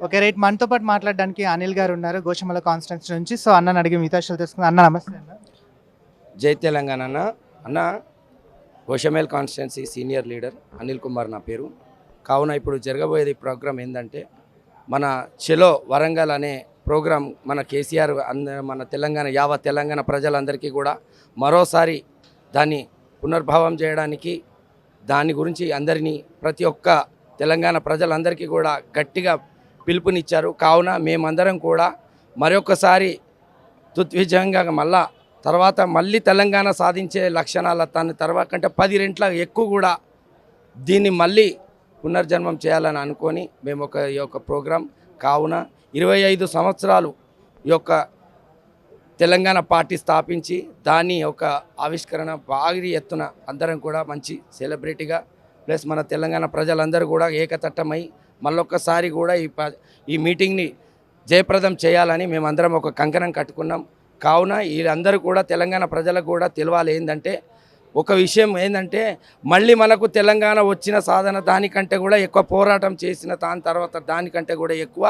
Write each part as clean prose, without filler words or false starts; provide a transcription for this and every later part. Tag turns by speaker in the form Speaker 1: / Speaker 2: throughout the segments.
Speaker 1: Okay. Right. మనతో పాటు మాట్లాడడానికి అనిల్ గారు ఉన్నారు గోషమల కాన్స్టిట్యున్సీ నుంచి. సో, అన్నని అడిగి మిగతా విషయాలు తెలుసుకుందాం. అన్న నమస్తే అన్న.
Speaker 2: జై తెలంగాణ అన్న. అన్న Goshamahal constituency senior leader Anil Kumar నా పేరు. కావున ఇప్పుడు జరగబోయేది ప్రోగ్రాం ఏంటంటే మన చెలో వరంగల్ అనే ప్రోగ్రాం మన కేసీఆర్ మన తెలంగాణ యావత్ తెలంగాణ ప్రజలందరికీ కూడా మరోసారి దాన్ని పునర్భావం చేయడానికి దాని గురించి అందరినీ ప్రతి ఒక్క తెలంగాణ ప్రజలందరికీ కూడా గట్టిగా పిలుపునిచ్చారు. కావున మేమందరం కూడా మరొకసారి తుత్విజయంగా మళ్ళీ తెలంగాణ సాధించే లక్షణాల తన తర్వాత కంటే 10 రెట్ల ఎక్కువ కూడా దీన్ని మళ్ళీ పునర్జన్మం చేయాలని అనుకొని మేము ఈ యొక్క ప్రోగ్రాం కావున 25 సంవత్సరాలు ఈ యొక్క తెలంగాణ పార్టీ స్థాపించి దాని యొక్క ఆవిష్కరణ భారీ ఎత్తున అందరం కూడా మంచి సెలబ్రిటీగా ప్లస్ మన తెలంగాణ ప్రజలందరూ కూడా ఏకతట్టమై మళ్ళొక్కసారి కూడా ఈ మీటింగ్ని జయప్రదం చేయాలని మేమందరం ఒక కంకణం కట్టుకున్నాం. కావున వీళ్ళందరూ కూడా తెలంగాణ ప్రజలకు కూడా తెలవాలి ఏంటంటే ఒక విషయం ఏంటంటే మళ్ళీ మనకు తెలంగాణ వచ్చిన సాధన దానికంటే కూడా ఎక్కువ పోరాటం చేసిన దాని తర్వాత దానికంటే కూడా ఎక్కువ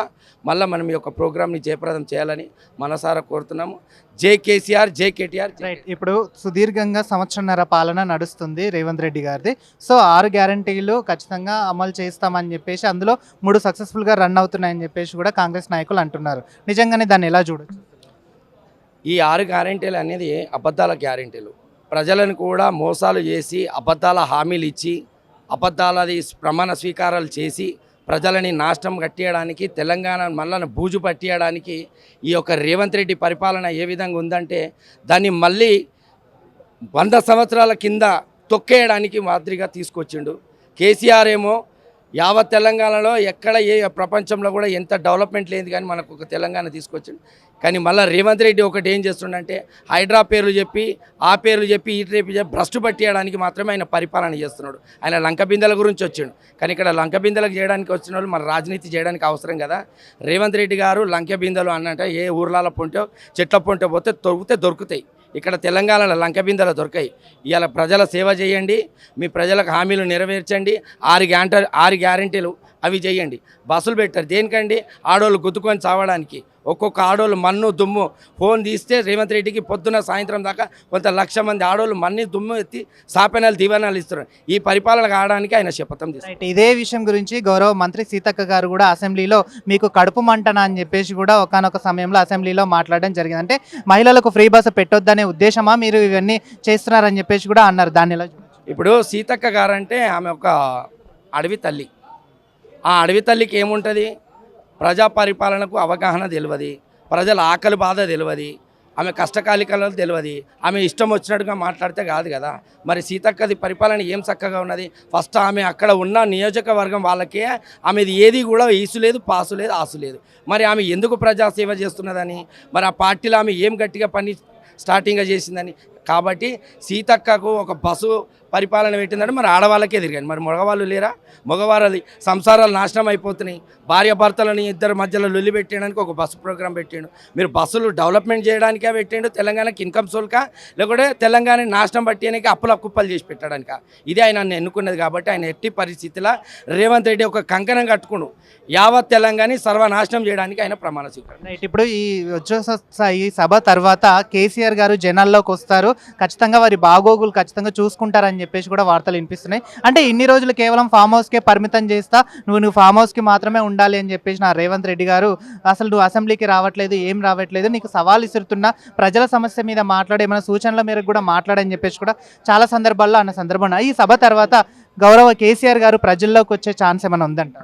Speaker 2: మళ్ళీ మనం ఈ యొక్క ప్రోగ్రామ్ని జయప్రదం చేయాలని మనసారా కోరుతున్నాము. జై కేసీఆర్, జై కేటీఆర్.
Speaker 1: రైట్. ఇప్పుడు సుదీర్ఘంగా సంవత్సరన్నర పాలన నడుస్తుంది రేవంత్ రెడ్డి గారిది. సో 6 గ్యారంటీలు ఖచ్చితంగా అమలు చేస్తామని చెప్పేసి అందులో 3 సక్సెస్ఫుల్గా రన్ అవుతున్నాయని చెప్పేసి కూడా కాంగ్రెస్ నాయకులు అంటున్నారు. నిజంగానే దాన్ని ఎలా చూడొచ్చు?
Speaker 2: ఈ 6 గ్యారెంటీలు అనేది అబద్ధాల గ్యారెంటీలు. ప్రజలను కూడా మోసాలు చేసి అబద్ధాల హామీలు ఇచ్చి అబద్ధాలది ప్రమాణ స్వీకారాలు చేసి ప్రజలని నాశనం కట్టేయడానికి తెలంగాణ మళ్ళీ బూజు పట్టేయడానికి ఈ యొక్క రేవంత్ రెడ్డి పరిపాలన ఏ విధంగా ఉందంటే దాన్ని మళ్ళీ 100 సంవత్సరాల కింద తొక్కేయడానికి మాదిరిగా తీసుకొచ్చిండు. కేసీఆర్ ఏమో యావత్ తెలంగాణలో ఎక్కడ ఏ ప్రపంచంలో కూడా ఎంత డెవలప్మెంట్ లేదు కానీ మనకు ఒక తెలంగాణ తీసుకొచ్చిండు. కానీ మళ్ళీ రేవంత్ రెడ్డి ఒకటి ఏం చేస్తుండంటే హైడ్రా పేర్లు చెప్పి ఆ పేర్లు చెప్పి ఈ రేపు చెప్పి భ్రష్టు పట్టేయడానికి మాత్రమే ఆయన పరిపాలన చేస్తున్నాడు. ఆయన లంకబిందెల గురించి వచ్చిండు. కానీ ఇక్కడ లంకబిందెలకు చేయడానికి వచ్చిన వాళ్ళు మన రాజనీతి చేయడానికి అవసరం కదా. రేవంత్ రెడ్డి గారు లంకబిందెలు అన్నట్టు ఏ ఊర్లలో పొంటో చెట్ల పొంటో పోతే దొరుకుతాయి. ఇక్కడ తెలంగాణలో లంకబిందెలు దొరకాయి. ఇవాళ ప్రజల సేవ చేయండి, మీ ప్రజలకు హామీలు నెరవేర్చండి. 6 గ్యారెంటీలు అవి చేయండి. బస్సులు పెట్టారు దేనికండి? ఆడోళ్ళు గుద్దుకొని చావడానికి. ఒక్కొక్క ఆడోళ్ళు మన్ను దుమ్ము ఫోన్ తీస్తే రేవంత్ రెడ్డికి పొద్దున సాయంత్రం దాకా కొంత 1,00,000 మంది ఆడోళ్ళు మన్ని దుమ్ము ఎత్తి సాపెనాలు దీవెనాలు ఇస్తున్నారు. ఈ పరిపాలన కావడానికి ఆయన శపథం తీసుకున్నారు.
Speaker 1: ఇదే విషయం గురించి గౌరవ మంత్రి సీతక్క గారు కూడా అసెంబ్లీలో మీకు కడుపు మంటనా అని చెప్పేసి కూడా ఒకానొక సమయంలో అసెంబ్లీలో మాట్లాడడం జరిగింది. అంటే మహిళలకు ఫ్రీ బస్ పెట్టొద్దనే ఉద్దేశమా మీరు ఇవన్నీ చేస్తున్నారని చెప్పేసి కూడా అన్నారు. దాన్ని ఎలా చూడొచ్చు?
Speaker 2: ఇప్పుడు సీతక్క గారంటే ఆమె ఒక అడవి తల్లి. ఆ అడవి తల్లికి ఏముంటుంది? ప్రజా పరిపాలనకు అవగాహన తెలియదు, ప్రజల ఆకలి బాధ తెలియదు, ఆమె కష్టకాలికలు తెలియదు, ఆమె ఇష్టం వచ్చినట్టుగా మాట్లాడితే కాదు కదా. మరి సీతక్కది పరిపాలన ఏం చక్కగా ఉన్నది? ఫస్ట్ ఆమె అక్కడ ఉన్న నియోజకవర్గం వాళ్ళకే ఆమెది ఏది కూడా ఈసు లేదు, పాసు లేదు, ఆసు లేదు. మరి ఆమె ఎందుకు ప్రజాసేవ చేస్తున్నదని, మరి ఆ పార్టీలో ఆమె ఏం గట్టిగా పని స్టార్టింగ్గా చేసిందని. కాబట్టి సీతక్కకు ఒక బస్సు పరిపాలన పెట్టిందంటే మరి ఆడవాళ్ళకే తిరిగాను. మరి మగవాళ్ళు లేరా? మగవాళ్ళది సంసారాలు నాశనం అయిపోతున్నాయి. భార్య భర్తలని ఇద్దరు మధ్యలో లొల్లి పెట్టడానికి ఒక బస్సు ప్రోగ్రాం పెట్టాడు. మీరు బస్సులు డెవలప్మెంట్ చేయడానికే పెట్టాడు, తెలంగాణకి ఇన్కమ్ సోల్కా, లేకుంటే తెలంగాణ నాశనం పట్టడానికి అప్పుల కుప్పలు చేసి పెట్టడానిక? ఇదే ఆయన ఎన్నుకున్నది. కాబట్టి ఆయన ఎట్టి పరిస్థితిలో రేవంత్ రెడ్డి ఒక కంకణం కట్టుకును యావత్ తెలంగాణ సర్వనాశనం చేయడానికి ఆయన ప్రమాణ స్వీకారం.
Speaker 1: ఇప్పుడు ఈ సభ తర్వాత కేసీఆర్ గారు జనాల్లోకి వస్తారు, ఖచ్చితంగా వారి బాగోగులు ఖచ్చితంగా చూసుకుంటారని చెప్పేసి కూడా వార్తలు వినిపిస్తున్నాయి. అంటే ఇన్ని రోజులు కేవలం ఫామ్ హౌస్కే పరిమితం చేస్తా, నువ్వు ఫామ్ హౌస్కి మాత్రమే ఉండాలి అని చెప్పేసి నా రేవంత్ రెడ్డి గారు అసలు నువ్వు అసెంబ్లీకి రావట్లేదు, ఏం రావట్లేదు, నీకు సవాల్ ఇస్తున్నా, ప్రజల సమస్య మీద మాట్లాడే ఏమైనా సూచనల మేరకు కూడా మాట్లాడని చెప్పేసి కూడా చాలా సందర్భాల్లో అన్న సందర్భం. ఈ సభ తర్వాత గౌరవ కేసీఆర్ గారు ప్రజల్లోకి వచ్చే ఛాన్స్ ఏమైనా ఉందంట?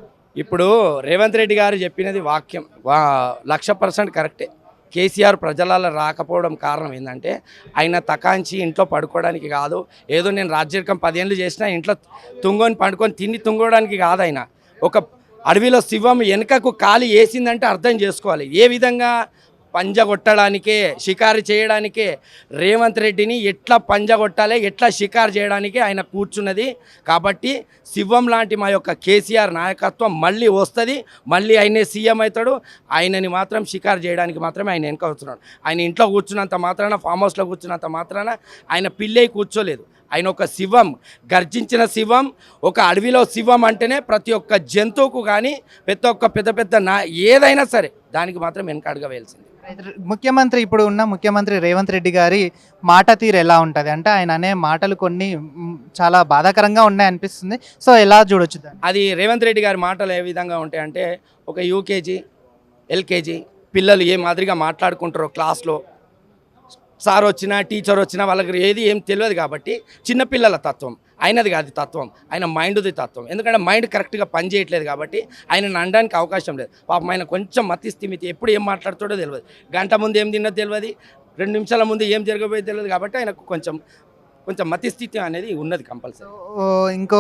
Speaker 2: ఇప్పుడు రేవంత్ రెడ్డి గారు చెప్పినది వాక్యం 100% కరెక్టే. కేసీఆర్ ప్రజలలో రాకపోవడం కారణం ఏంటంటే ఆయన తకాంచి ఇంట్లో పడుకోవడానికి కాదు, ఏదో నేను రాజ్యకం 10 ఏళ్ళు చేసినా ఇంట్లో పడుకొని తిని తుంగోవడానికి కాదు. ఆయన ఒక అడవిలో శివం వెనుకకు కాలి వేసిందంటే అర్థం చేసుకోవాలి. ఏ విధంగా పంజగొట్టడానికే, షికారు చేయడానికే, రేవంత్ రెడ్డిని ఎట్లా పంజగొట్టాలి, ఎట్లా షికారు చేయడానికే ఆయన కూర్చున్నది. కాబట్టి శివం లాంటి మా యొక్క కేసీఆర్ నాయకత్వం మళ్ళీ వస్తుంది, మళ్ళీ ఆయనే సీఎం అవుతాడు. ఆయనని మాత్రం షికారు చేయడానికి మాత్రమే ఆయన వెనక వస్తున్నాడు. ఆయన ఇంట్లో కూర్చున్నంత మాత్రాన, ఫామ్ హౌస్లో కూర్చున్నంత మాత్రాన ఆయన పిల్లై కూర్చోలేదు. ఆయన ఒక శివం, గర్జించిన శివం. ఒక అడవిలో శివం అంటేనే ప్రతి ఒక్క జంతువుకు కానీ ప్రతి ఒక్క పెద్ద ఏదైనా సరే దానికి మాత్రం వెనకాడుగా వేయాల్సింది.
Speaker 1: ముఖ్యమంత్రి ఇప్పుడు ఉన్న ముఖ్యమంత్రి రేవంత్ రెడ్డి గారి మాట తీరు ఎలా ఉంటుంది అంటే ఆయన అనే మాటలు కొన్ని చాలా బాధాకరంగా ఉన్నాయి అనిపిస్తుంది. సో ఎలా చూడొచ్చు దాన్ని?
Speaker 2: అది రేవంత్ రెడ్డి గారి మాటలు ఏ విధంగా ఉంటాయంటే, ఒక యూకేజీ ఎల్కేజీ పిల్లలు ఏ మాదిరిగా మాట్లాడుకుంటారో క్లాస్లో, సార్ వచ్చినా టీచర్ వచ్చినా వాళ్ళకి ఏం తెలియదు. కాబట్టి చిన్నపిల్లల తత్వం ఆయనది కాదు తత్వం, ఆయన మైండ్ది తత్వం. ఎందుకంటే మైండ్ కరెక్ట్గా పని చేయట్లేదు కాబట్టి ఆయనను అనడానికి అవకాశం లేదు. పాపం ఆయన కొంచెం మతిస్థిమితి, ఎప్పుడు ఏం మాట్లాడుతాడో తెలియదు, గంట ముందు ఏం తిన్నదో తెలియదు, 2 నిమిషాల ముందు ఏం జరగబోయేది తెలియదు. కాబట్టి ఆయనకు కొంచెం మతిస్థితి అనేది ఉన్నది కంపల్సరీ.
Speaker 1: ఇంకో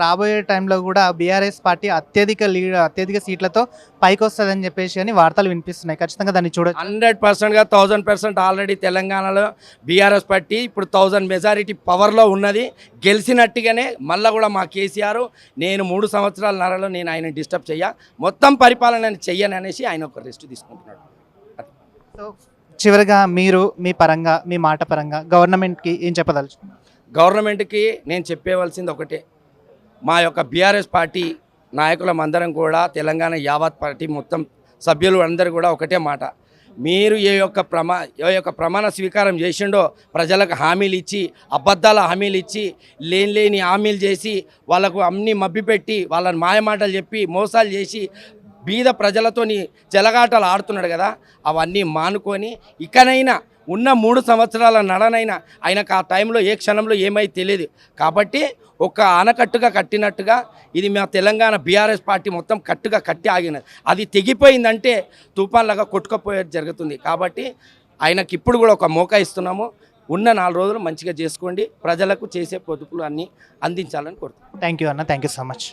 Speaker 1: రాబోయే టైంలో కూడా బీఆర్ఎస్ పార్టీ అత్యధిక సీట్లతో పైకి వస్తుందని చెప్పేసి అని వార్తలు వినిపిస్తున్నాయి. ఖచ్చితంగా దాన్ని చూడొచ్చు.
Speaker 2: 100%గా 1000% ఆల్రెడీ తెలంగాణలో బీఆర్ఎస్ పార్టీ ఇప్పుడు 1000 మెజారిటీ పవర్లో ఉన్నది. గెలిచినట్టుగానే మళ్ళీ కూడా మా కేసీఆర్, నేను 3 సంవత్సరాల నరలో నేను ఆయన డిస్టర్బ్ మొత్తం పరిపాలన చెయ్యను అనేసి ఆయన ఒక రెస్ట్ తీసుకుంటున్నాడు.
Speaker 1: సో చివరిగా మీరు మీ పరంగా, మీ మాట పరంగా గవర్నమెంట్కి ఏం చెప్పదలుచుకున్నారు?
Speaker 2: గవర్నమెంట్కి నేను చెప్పేవలసింది ఒకటే, మా యొక్క బీఆర్ఎస్ పార్టీ నాయకులమందరం కూడా, తెలంగాణ యావత్ పార్టీ మొత్తం సభ్యులు అందరూ కూడా ఒకటే మాట, మీరు ఏ యొక్క ప్రమాణ స్వీకారం చేసిండో ప్రజలకు హామీలు ఇచ్చి, అబద్ధాల హామీలు ఇచ్చి, లేని హామీలు చేసి, వాళ్ళకు అన్ని మభ్యపెట్టి, వాళ్ళని మాయమాటలు చెప్పి, మోసాలు చేసి బీద ప్రజలతోని చెలగాటలు ఆడుతున్నాడు కదా, అవన్నీ మానుకొని ఇకనైనా ఉన్న 3 సంవత్సరాల నడనైనా ఆయనకు ఆ టైంలో ఏ క్షణంలో ఏమై తెలియదు. కాబట్టి ఒక ఆనకట్టుగా కట్టినట్టుగా ఇది మా తెలంగాణ బీఆర్ఎస్ పార్టీ మొత్తం కట్టుగా కట్టి ఆగినది. అది తెగిపోయిందంటే తుఫాన్లాగా కొట్టుకుపోయేది జరుగుతుంది. కాబట్టి ఆయనకి ఇప్పుడు కూడా ఒక మోకా ఇస్తున్నాము, ఉన్న 4 రోజులు మంచిగా చేసుకోండి, ప్రజలకు చేసే పొదుపులు అన్నీ అందించాలని కోరుతున్నాను.
Speaker 1: థ్యాంక్ యూ అన్న, థ్యాంక్ యూ సో మచ్.